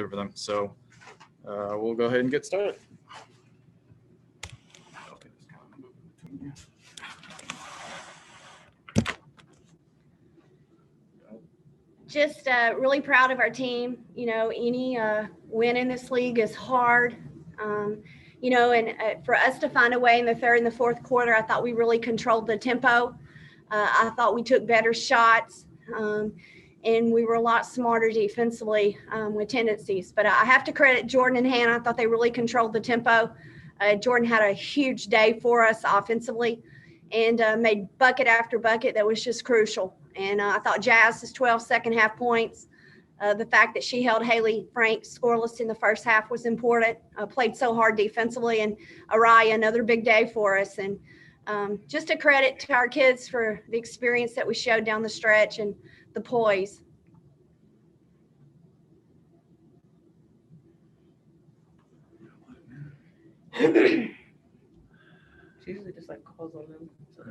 over them. So we'll go ahead and get started. Just really proud of our team. Any win in this league is hard. And for us to find a way in the third and the fourth quarter, I thought we really controlled the tempo. I thought we took better shots, and we were a lot smarter defensively with tendencies. But I have to credit Jordan and Hannah. I thought they really controlled the tempo. Jordan had a huge day for us offensively and made bucket after bucket that was just crucial. And I thought Jazz's 12 second half points, the fact that she held Haley Frank scoreless in the first half was important, played so hard defensively, and Araya, another big day for us. And just a credit to our kids for the experience that we showed down the stretch and the poise. She usually just like calls on them. So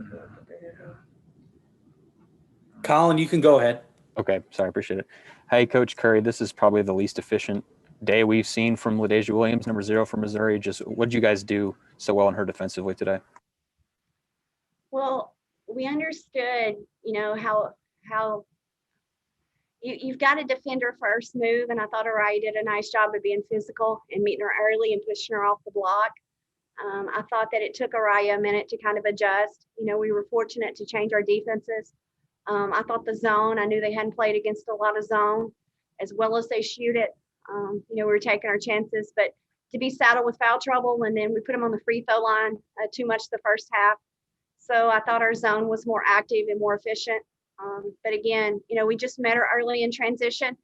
Colin, you can go ahead. Okay, sorry, appreciate it. Hey, Coach Curry, this is probably the least efficient day we've seen from LaDeja Williams, number 0 from Missouri. Just what did you guys do so well on her defensively today? Well, we understood, how you've got to defend her first move, and I thought Araya did a nice job of being physical and meeting her early and pushing her off the block. I thought that it took Araya a minute to kind of adjust. We were fortunate to change our defenses. I thought the zone, I knew they hadn't played against a lot of zone as well as they shoot it. We were taking our chances, but to be saddled with foul trouble, and then we put them on the free throw line too much the first half. So I thought our zone was more active and more efficient. But again, we just met her early in transition,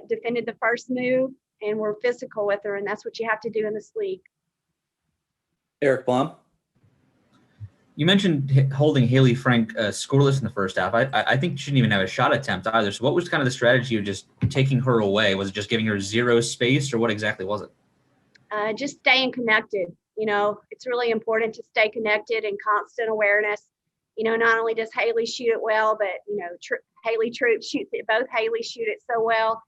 defended the first move, and we're physical with her, and that's what you have to do in this league. Eric Blum. You mentioned holding Haley Frank scoreless in the first half. I think she didn't even have a shot attempt either. So what was kind of the strategy of just taking her away? Was it just giving her zero space, or what exactly was it? Just staying connected. It's really important to stay connected and constant awareness. Not only does Haley shoot it well, but, Haley Troop shoots it. Both Haley shoot it so well.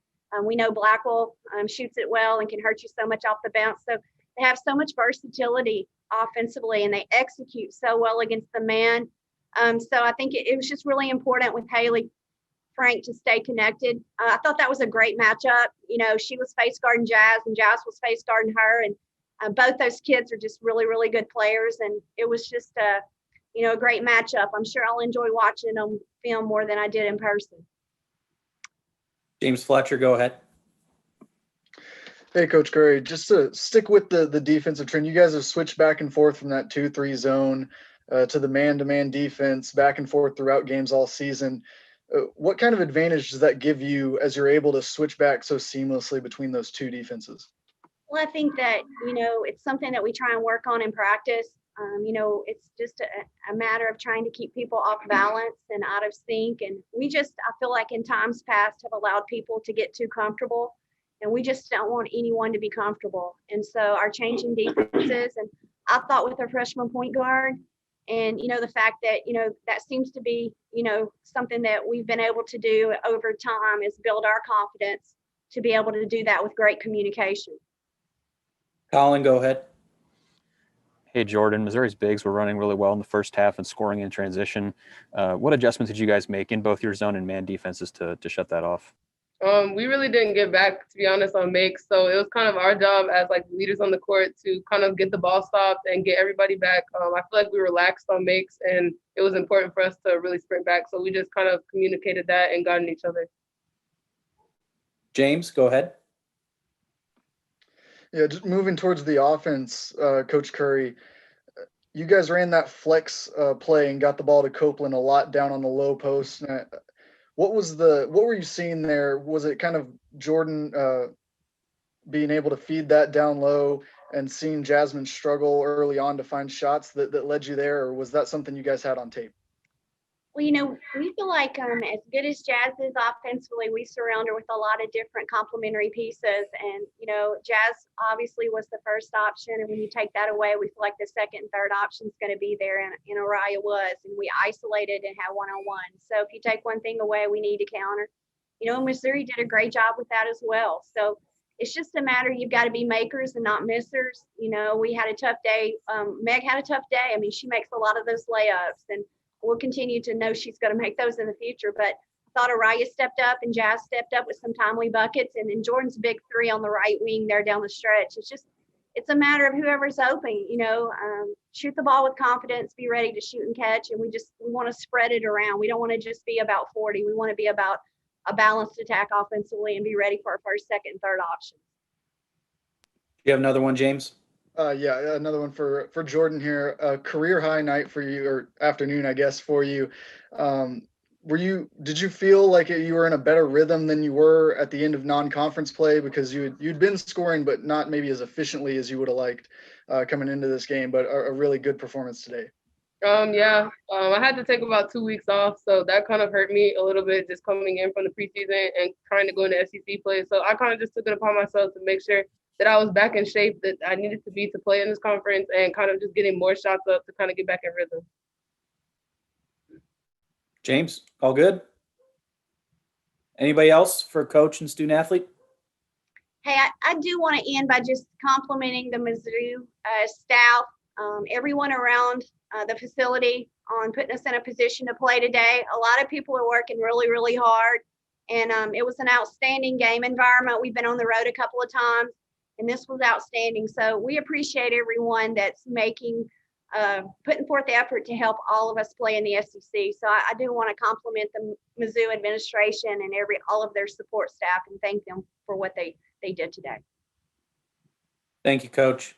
We know Blackwell shoots it well and can hurt you so much off the bounce. So they have so much versatility offensively, and they execute so well against the man. So I think it was just really important with Haley Frank to stay connected. I thought that was a great matchup. She was face guarding Jazz, and Jazz was face guarding her. And both those kids are just really, really good players. And it was just a great matchup. I'm sure I'll enjoy watching them film more than I did in person. James Fletcher, go ahead. Hey, Coach Curry, just to stick with the defensive trend, you guys have switched back and forth from that 2-3 zone to the man-to-man defense, back and forth throughout games all season. What kind of advantage does that give you as you're able to switch back so seamlessly between those two defenses? Well, I think that, it's something that we try and work on in practice. It's just a matter of trying to keep people off balance and out of sync. And I feel like in times past have allowed people to get too comfortable. And we just don't want anyone to be comfortable. And so our changing defenses, and I thought with our freshman point guard, and, the fact that, that seems to be, something that we've been able to do over time is build our confidence to be able to do that with great communication. Colin, go ahead. Hey, Jordan, Missouri's bigs were running really well in the first half and scoring in transition. What adjustments did you guys make in both your zone and man defenses to shut that off? We really didn't get back, to be honest, on makes. So it was kind of our job as leaders on the court to kind of get the ball stopped and get everybody back. I feel like we relaxed on makes, and it was important for us to really sprint back. So we just kind of communicated that and got in each other. James, go ahead. Yeah, just moving towards the offense, Coach Curry, you guys ran that flex play and got the ball to Copeland a lot down on the low post. What were you seeing there? Was it kind of Jordan being able to feed that down low and seeing Jasmine struggle early on to find shots that led you there, or was that something you guys had on tape? Well, we feel like as good as Jazz is offensively, we surround her with a lot of different complementary pieces. And, Jazz obviously was the first option. And when you take that away, we feel like the second and third option is going to be there. And Araya was. And we isolated and had one-on-one. So if you take one thing away, we need to counter. And Missouri did a great job with that as well. So it's just a matter, you've got to be makers and not missers. You know, we had a tough day. Meg had a tough day. I mean, she makes a lot of those layups, and we'll continue to know she's going to make those in the future. But I thought Araya stepped up and Jazz stepped up with some timely buckets, and then Jordan's big three on the right wing there down the stretch. It's a matter of whoever's open, you know, shoot the ball with confidence, be ready to shoot and catch. And we want to spread it around. We don't want to just be about 40. We want to be about a balanced attack offensively and be ready for our first, second, and third option. You have another one, James? Yeah, another one for Jordan here. A career high night for you, or afternoon, I guess, for you. Did you feel like you were in a better rhythm than you were at the end of non-conference play, because you'd been scoring, but not maybe as efficiently as you would have liked coming into this game, but a really good performance today? I had to take about 2 weeks off, so that kind of hurt me a little bit, just coming in from the preseason and trying to go into SEC play. So I kind of just took it upon myself to make sure that I was back in shape that I needed to be to play in this conference, and kind of just getting more shots up to kind of get back in rhythm. James, all good? Anybody else for coach and student athlete? Hey, I do want to end by just complimenting the Mizzou staff, everyone around the facility on putting us in a position to play today. A lot of people are working really, really hard, and it was an outstanding game environment. We've been on the road a couple of times, and this was outstanding. So we appreciate everyone that's putting forth the effort to help all of us play in the SEC. So I do want to compliment the Mizzou administration and all of their support staff and thank them for what they did today. Thank you, Coach.